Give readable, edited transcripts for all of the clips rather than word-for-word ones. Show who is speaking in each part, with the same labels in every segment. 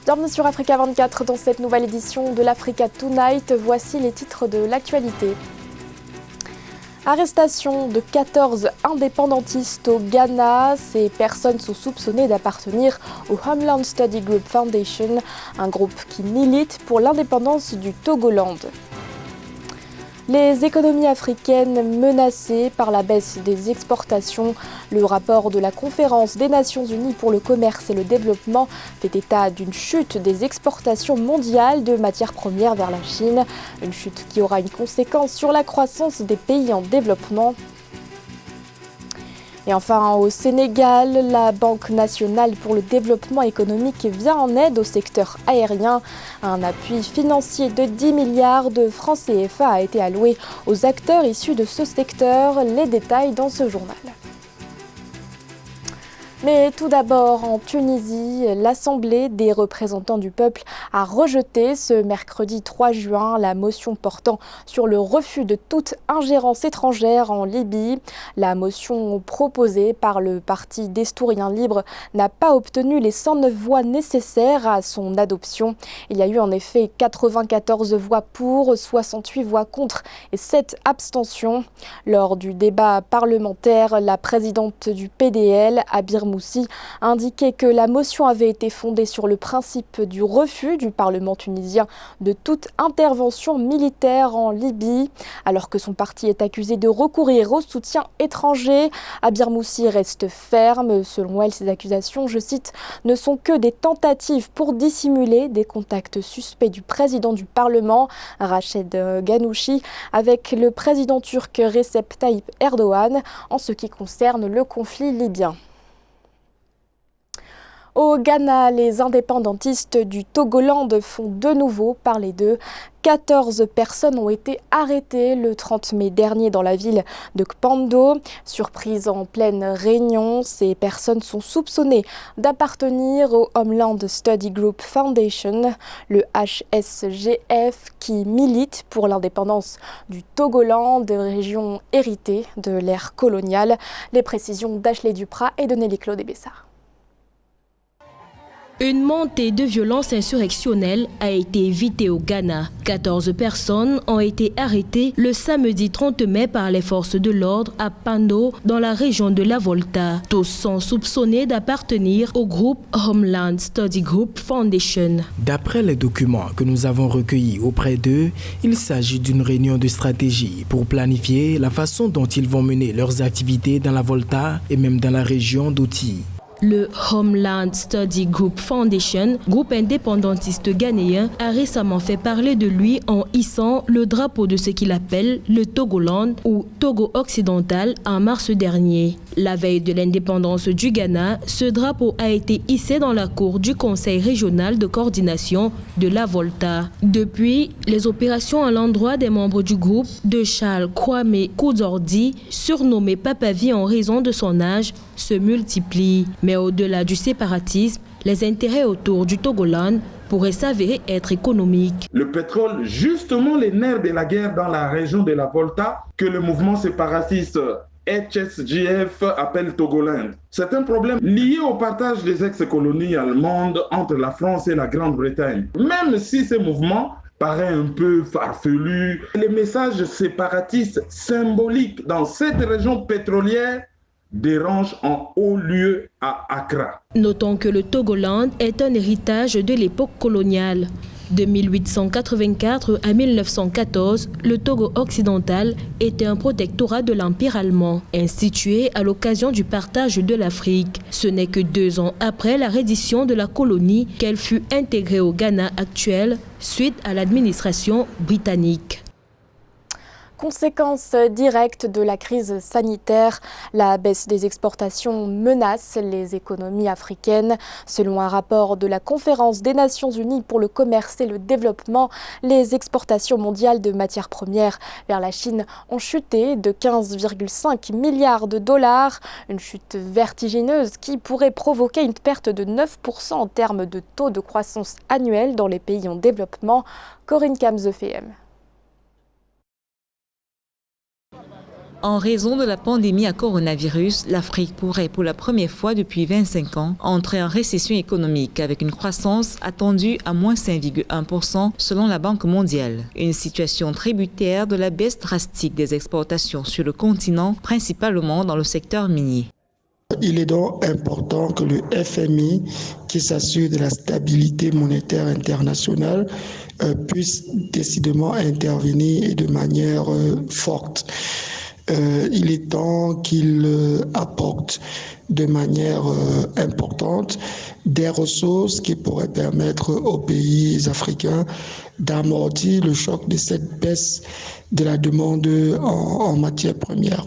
Speaker 1: Bienvenue sur Africa 24 dans cette nouvelle édition de l'Africa Tonight. Voici les titres de l'actualité. Arrestation de 14 indépendantistes au Ghana. Ces personnes sont soupçonnées d'appartenir au Homeland Study Group Foundation, un groupe qui milite pour l'indépendance du Togoland. Les économies africaines menacées par la baisse des exportations. Le rapport de la Conférence des Nations Unies pour le commerce et le développement fait état d'une chute des exportations mondiales de matières premières vers la Chine. Une chute qui aura une conséquence sur la croissance des pays en développement. Et enfin, au Sénégal, la Banque nationale pour le développement économique vient en aide au secteur aérien. Un appui financier de 10 milliards de francs CFA a été alloué aux acteurs issus de ce secteur. Les détails dans ce journal. Mais tout d'abord, en Tunisie, l'Assemblée des représentants du peuple a rejeté ce mercredi 3 juin la motion portant sur le refus de toute ingérence étrangère en Libye. La motion proposée par le parti Destouriens libres n'a pas obtenu les 109 voix nécessaires à son adoption. Il y a eu en effet 94 voix pour, 68 voix contre et 7 abstentions. Lors du débat parlementaire, la présidente du PDL, Abir Moussi, a indiqué que la motion avait été fondée sur le principe du refus du Parlement tunisien de toute intervention militaire en Libye. Alors que son parti est accusé de recourir au soutien étranger, Abir Moussi reste ferme. Selon elle, ces accusations, je cite, ne sont que des tentatives pour dissimuler des contacts suspects du président du Parlement, Rached Ghannouchi, avec le président turc Recep Tayyip Erdogan en ce qui concerne le conflit libyen. Au Ghana, les indépendantistes du Togoland font de nouveau parler d'eux. 14 personnes ont été arrêtées le 30 mai dernier dans la ville de Kpando. Surprise en pleine réunion, ces personnes sont soupçonnées d'appartenir au Homeland Study Group Foundation, le HSGF, qui milite pour l'indépendance du Togoland, région héritée de l'ère coloniale. Les précisions d'Ashley Duprat et de Nelly Claude Bessard.
Speaker 2: Une montée de violence insurrectionnelle a été évitée au Ghana. 14 personnes ont été arrêtées le samedi 30 mai par les forces de l'ordre à Pando, dans la région de la Volta. Tous sont soupçonnés d'appartenir au groupe Homeland Study Group Foundation.
Speaker 3: D'après les documents que nous avons recueillis auprès d'eux, il s'agit d'une réunion de stratégie pour planifier la façon dont ils vont mener leurs activités dans la Volta et même dans la région d'Oti.
Speaker 2: Le Homeland Study Group Foundation, groupe indépendantiste ghanéen, a récemment fait parler de lui en hissant le drapeau de ce qu'il appelle le Togoland ou Togo occidental en mars dernier. La veille de l'indépendance du Ghana, ce drapeau a été hissé dans la cour du Conseil régional de coordination de la Volta. Depuis, les opérations à l'endroit des membres du groupe de Charles Kwame Kouzordi, surnommé Papavi en raison de son âge, se multiplient. Mais au-delà du séparatisme, les intérêts autour du Togoland pourraient s'avérer être économiques.
Speaker 4: Le pétrole, justement les nerfs de la guerre dans la région de la Volta, que le mouvement séparatiste HSGF appelle Togoland. C'est un problème lié au partage des ex-colonies allemandes entre la France et la Grande-Bretagne. Même si ces mouvements paraît un peu farfelu, les messages séparatistes symboliques dans cette région pétrolière dérange en haut lieu à Accra.
Speaker 2: Notons que le Togoland est un héritage de l'époque coloniale. De 1884 à 1914, le Togo occidental était un protectorat de l'Empire allemand, institué à l'occasion du partage de l'Afrique. Ce n'est que 2 ans après la reddition de la colonie qu'elle fut intégrée au Ghana actuel suite à l'administration britannique.
Speaker 1: Conséquence directe de la crise sanitaire, la baisse des exportations menace les économies africaines. Selon un rapport de la Conférence des Nations Unies pour le commerce et le développement, les exportations mondiales de matières premières vers la Chine ont chuté de 15,5 milliards de dollars. Une chute vertigineuse qui pourrait provoquer une perte de 9% en termes de taux de croissance annuel dans les pays en développement. Corinne Kamzefem.
Speaker 5: En raison de la pandémie à coronavirus, l'Afrique pourrait pour la première fois depuis 25 ans entrer en récession économique avec une croissance attendue à moins 5,1% selon la Banque mondiale. Une situation tributaire de la baisse drastique des exportations sur le continent, principalement dans le secteur minier.
Speaker 6: Il est donc important que le FMI, qui s'assure de la stabilité monétaire internationale, puisse décidément intervenir et de manière forte. Il est temps qu'il apporte de manière importante des ressources qui pourraient permettre aux pays africains d'amortir le choc de cette baisse de la demande en matières premières.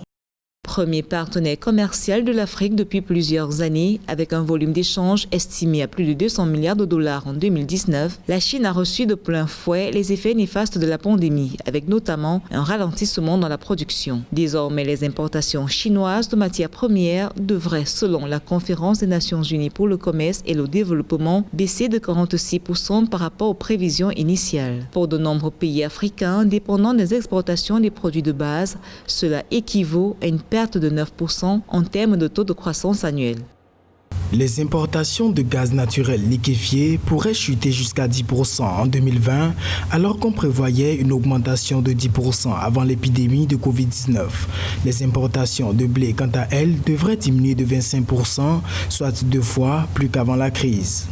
Speaker 5: Premier partenaire commercial de l'Afrique depuis plusieurs années, avec un volume d'échanges estimé à plus de 200 milliards de dollars en 2019, la Chine a reçu de plein fouet les effets néfastes de la pandémie, avec notamment un ralentissement dans la production. Désormais, les importations chinoises de matières premières devraient, selon la Conférence des Nations Unies pour le commerce et le développement, baisser de 46% par rapport aux prévisions initiales. Pour de nombreux pays africains dépendant des exportations des produits de base, cela équivaut à une perte de 9% en termes de taux de croissance annuel.
Speaker 3: Les importations de gaz naturel liquéfié pourraient chuter jusqu'à 10% en 2020, alors qu'on prévoyait une augmentation de 10% avant l'épidémie de Covid-19. Les importations de blé, quant à elles, devraient diminuer de 25%, soit 2 fois plus qu'avant la crise.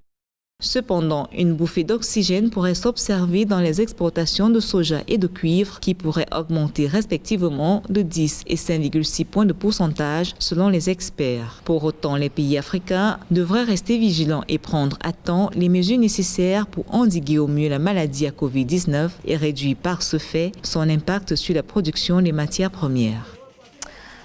Speaker 5: Cependant, une bouffée d'oxygène pourrait s'observer dans les exportations de soja et de cuivre qui pourraient augmenter respectivement de 10 et 5,6 points de pourcentage selon les experts. Pour autant, les pays africains devraient rester vigilants et prendre à temps les mesures nécessaires pour endiguer au mieux la maladie à Covid-19 et réduire par ce fait son impact sur la production des matières premières.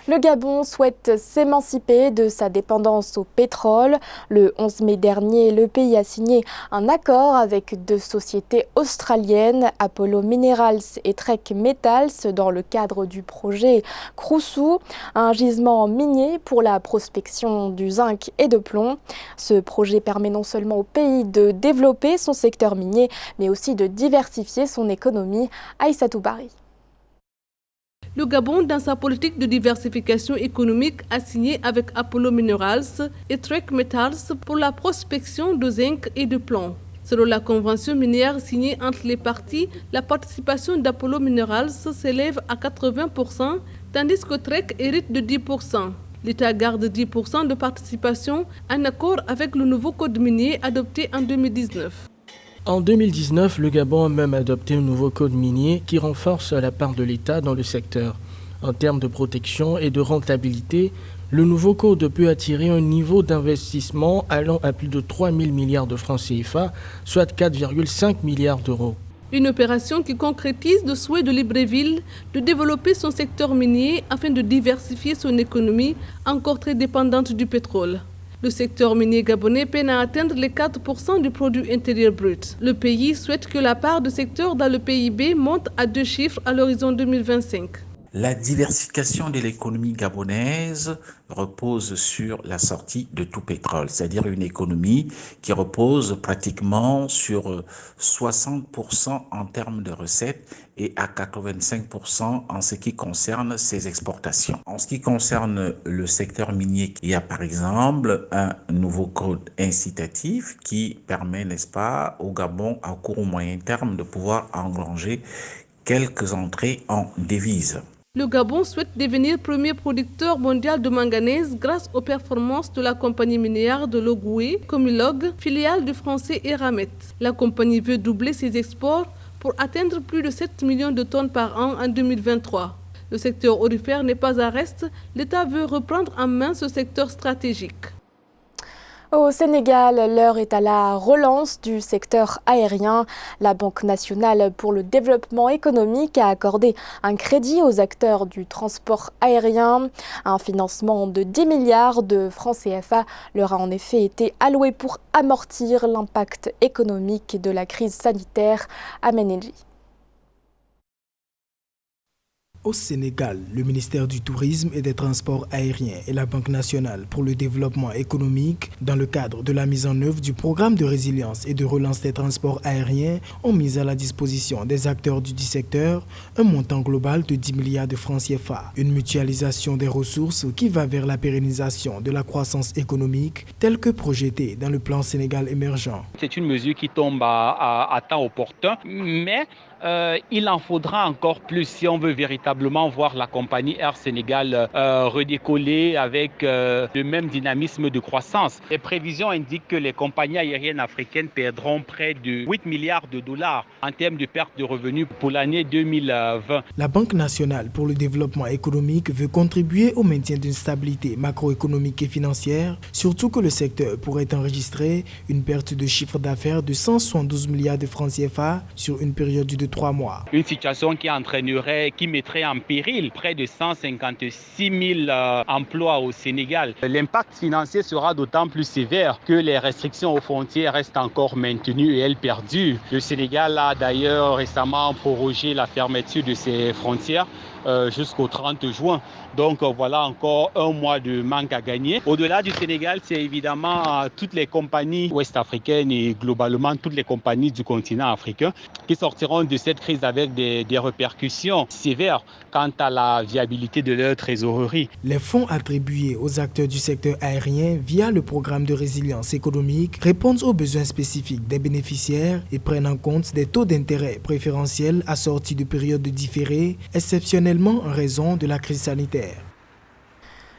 Speaker 1: Le Gabon souhaite s'émanciper de sa dépendance au pétrole. Le 11 mai dernier, le pays a signé un accord avec deux sociétés australiennes, Apollo Minerals et Trek Metals, dans le cadre du projet Crusoe, un gisement minier pour la prospection du zinc et de plomb. Ce projet permet non seulement au pays de développer son secteur minier, mais aussi de diversifier son économie. Aïssatou Bari.
Speaker 7: Le Gabon, dans sa politique de diversification économique, a signé avec Apollo Minerals et Trek Metals pour la prospection de zinc et de plomb. Selon la convention minière signée entre les parties, la participation d'Apollo Minerals s'élève à 80%, tandis que Trek hérite de 10%. L'État garde 10% de participation en accord avec le nouveau code minier adopté en 2019.
Speaker 8: En 2019, le Gabon a même adopté un nouveau code minier qui renforce la part de l'État dans le secteur. En termes de protection et de rentabilité, le nouveau code peut attirer un niveau d'investissement allant à plus de 3 000 milliards de francs CFA, soit 4,5 milliards d'euros.
Speaker 7: Une opération qui concrétise le souhait de Libreville de développer son secteur minier afin de diversifier son économie encore très dépendante du pétrole. Le secteur minier gabonais peine à atteindre les 4% du produit intérieur brut. Le pays souhaite que la part de secteur dans le PIB monte à 2 chiffres à l'horizon 2025.
Speaker 9: La diversification de l'économie gabonaise repose sur la sortie de tout pétrole, c'est-à-dire une économie qui repose pratiquement sur 60% en termes de recettes et à 85% en ce qui concerne ses exportations. En ce qui concerne le secteur minier, il y a par exemple un nouveau code incitatif qui permet, n'est-ce pas, au Gabon à court ou moyen terme de pouvoir engranger quelques entrées en devises.
Speaker 7: Le Gabon souhaite devenir premier producteur mondial de manganèse grâce aux performances de la compagnie minière de Logoué, Comilog, filiale du français Eramet. La compagnie veut doubler ses exports pour atteindre plus de 7 millions de tonnes par an en 2023. Le secteur aurifère n'est pas à reste, l'État veut reprendre en main ce secteur stratégique.
Speaker 1: Au Sénégal, l'heure est à la relance du secteur aérien. La Banque nationale pour le développement économique a accordé un crédit aux acteurs du transport aérien. Un financement de 10 milliards de francs CFA leur a en effet été alloué pour amortir l'impact économique de la crise sanitaire à Ménégie.
Speaker 3: Au Sénégal, le ministère du Tourisme et des Transports aériens et la Banque nationale pour le développement économique, dans le cadre de la mise en œuvre du programme de résilience et de relance des transports aériens, ont mis à la disposition des acteurs du secteur un montant global de 10 milliards de francs CFA. Une mutualisation des ressources qui va vers la pérennisation de la croissance économique telle que projetée dans le plan Sénégal émergent.
Speaker 10: C'est une mesure qui tombe à temps opportun, mais il en faudra encore plus si on veut véritablement voir la compagnie Air Sénégal redécoller avec le même dynamisme de croissance. Les prévisions indiquent que les compagnies aériennes africaines perdront près de 8 milliards de dollars en termes de perte de revenus pour l'année 2020.
Speaker 3: La Banque nationale pour le développement économique veut contribuer au maintien d'une stabilité macroéconomique et financière, surtout que le secteur pourrait enregistrer une perte de chiffre d'affaires de 172 milliards de francs CFA sur une période de 3 mois.
Speaker 10: Une situation qui mettrait en péril près de 156 000 emplois au Sénégal. L'impact financier sera d'autant plus sévère que les restrictions aux frontières restent encore maintenues et elles perdurent. Le Sénégal a d'ailleurs récemment prorogé la fermeture de ses frontières jusqu'au 30 juin. Donc voilà encore un mois de manque à gagner. Au-delà du Sénégal, c'est évidemment toutes les compagnies ouest-africaines et globalement toutes les compagnies du continent africain qui sortiront de cette crise avec des répercussions sévères quant à la viabilité de leur trésorerie.
Speaker 3: Les fonds attribués aux acteurs du secteur aérien via le programme de résilience économique répondent aux besoins spécifiques des bénéficiaires et prennent en compte des taux d'intérêt préférentiels assortis de périodes différées, exceptionnellement en raison de la crise sanitaire.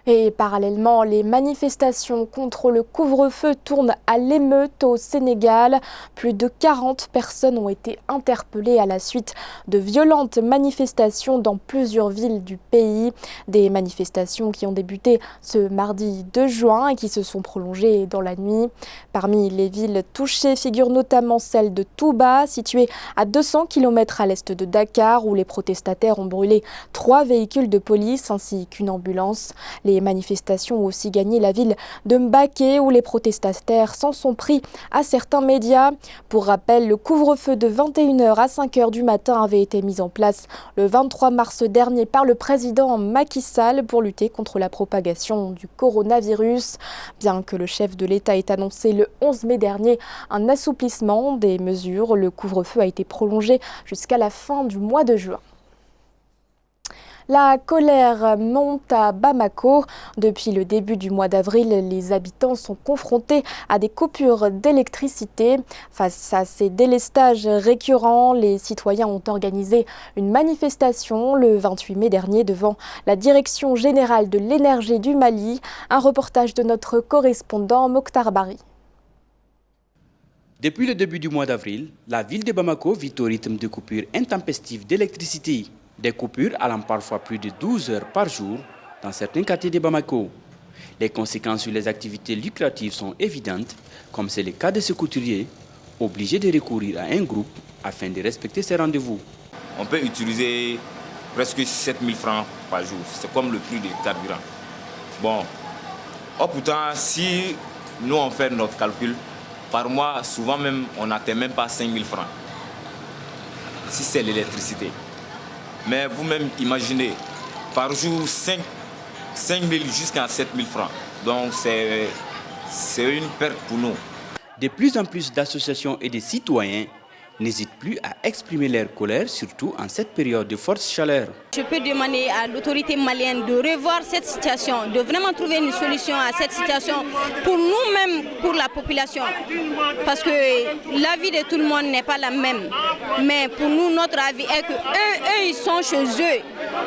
Speaker 1: Et parallèlement, les manifestations contre le couvre-feu tournent à l'émeute au Sénégal. Plus de 40 personnes ont été interpellées à la suite de violentes manifestations dans plusieurs villes du pays. Des manifestations qui ont débuté ce mardi 2 juin et qui se sont prolongées dans la nuit. Parmi les villes touchées figure notamment celle de Touba, située à 200 km à l'est de Dakar, où les protestataires ont brûlé 3 véhicules de police ainsi qu'une ambulance. Les manifestations ont aussi gagné la ville de Mbaké, où les protestataires s'en sont pris à certains médias. Pour rappel, le couvre-feu de 21h à 5h du matin avait été mis en place le 23 mars dernier par le président Macky Sall pour lutter contre la propagation du coronavirus. Bien que le chef de l'État ait annoncé le 11 mai dernier un assouplissement des mesures, le couvre-feu a été prolongé jusqu'à la fin du mois de juin. La colère monte à Bamako. Depuis le début du mois d'avril, les habitants sont confrontés à des coupures d'électricité. Face à ces délestages récurrents, les citoyens ont organisé une manifestation le 28 mai dernier devant la Direction générale de l'énergie du Mali. Un reportage de notre correspondant Mokhtar Bari.
Speaker 11: Depuis le début du mois d'avril, la ville de Bamako vit au rythme de coupures intempestives d'électricité. Des coupures allant parfois plus de 12 heures par jour dans certains quartiers de Bamako. Les conséquences sur les activités lucratives sont évidentes, comme c'est le cas de ce couturier, obligé de recourir à un groupe afin de respecter ses rendez-vous.
Speaker 12: On peut utiliser presque 7 000 francs par jour. C'est comme le prix du carburant. Bon, pourtant, si nous on fait notre calcul, par mois, souvent même, on n'atteint même pas 5 000 francs. Si c'est l'électricité. Mais vous-même, imaginez, par jour, 5 000 jusqu'à 7 000 francs. Donc, c'est une perte pour nous.
Speaker 11: De plus en plus d'associations et de citoyens n'hésitent plus à exprimer leur colère, surtout en cette période de forte chaleur.
Speaker 13: Je peux demander à l'autorité malienne de revoir cette situation, de vraiment trouver une solution à cette situation pour nous-mêmes, pour la population. Parce que la vie de tout le monde n'est pas la même. Mais pour nous, notre avis est que eux, ils sont chez eux,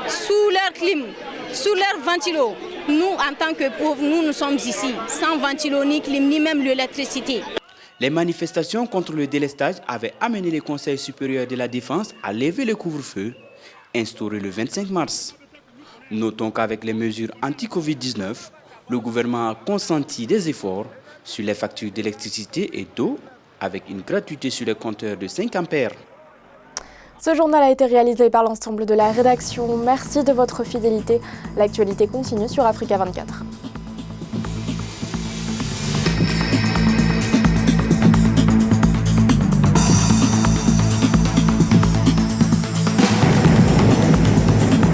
Speaker 13: sous leur clim, sous leur ventilo. Nous, en tant que pauvres, nous sommes ici, sans ventilo, ni clim, ni même l'électricité.
Speaker 11: Les manifestations contre le délestage avaient amené le Conseil supérieur de la défense à lever le couvre-feu, instauré le 25 mars. Notons qu'avec les mesures anti-Covid-19, le gouvernement a consenti des efforts sur les factures d'électricité et d'eau, avec une gratuité sur les compteurs de 5 ampères.
Speaker 1: Ce journal a été réalisé par l'ensemble de la rédaction. Merci de votre fidélité. L'actualité continue sur Africa 24.